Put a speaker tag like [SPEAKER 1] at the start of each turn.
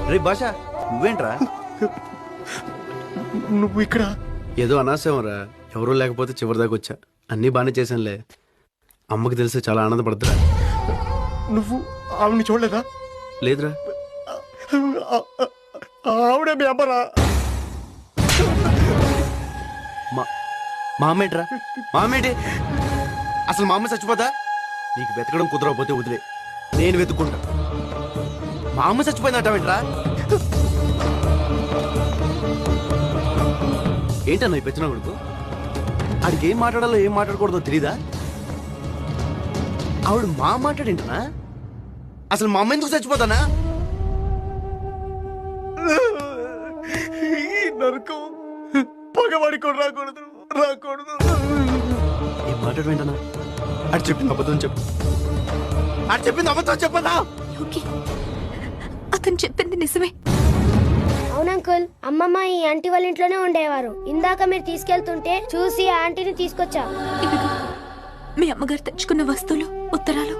[SPEAKER 1] రే భాష నువ్వేంట్రా?
[SPEAKER 2] నువ్వు ఇక్కడ?
[SPEAKER 1] ఏదో అనాశంరా, ఎవరూ లేకపోతే చివరి దాకా వచ్చా. అన్నీ బాగానే చేశానులే. అమ్మకి తెలిస్తే చాలా ఆనందపడతారా.
[SPEAKER 2] నువ్వు ఆవిడ్ని చూడలేదా?
[SPEAKER 1] లేదురా.
[SPEAKER 2] ఆవిడే మీ అమ్మరా?
[SPEAKER 1] మా అమ్మేంట్రా? మా అమ్మేంటి? అసలు మా అమ్మ చచ్చిపోతా? నీకు వెతకడం కుదరకపోతే వదిలే, నేను వెతుక్కుంటా. మా అమ్మ చచ్చిపోయిందంటావేంట్రా? ఏంటన్నా ఈ పెచ్చిన కొడుకు? ఆడికి ఏం మాట్లాడాలో ఏం మాట్లాడకూడదో తెలీదా? ఆవిడ మా మాట్లాడేంటనా? అసలు మా అమ్మ ఎందుకు చచ్చిపోతానా?
[SPEAKER 2] నరకం పగవాడి కూడా రాకూడదు.
[SPEAKER 1] ఏం మాట్లాడమేంటనా? అటు చెప్పింది అబద్ధం చెప్పు. అటు చెప్పింది అబద్ధం చెప్పదా?
[SPEAKER 3] అతను చెప్పింది నిజమే.
[SPEAKER 4] అవును అంకుల్, అమ్మమ్మ ఈ ఆంటీ వాళ్ళ ఇంట్లోనే ఉండేవారు. ఇందాక మీరు తీసుకెళ్తుంటే చూసి ఆ ఆంటీని తీసుకొచ్చా.
[SPEAKER 3] ఇదిగో మీ అమ్మగారు తెచ్చుకున్న వస్తువులు, ఉత్తరాలు.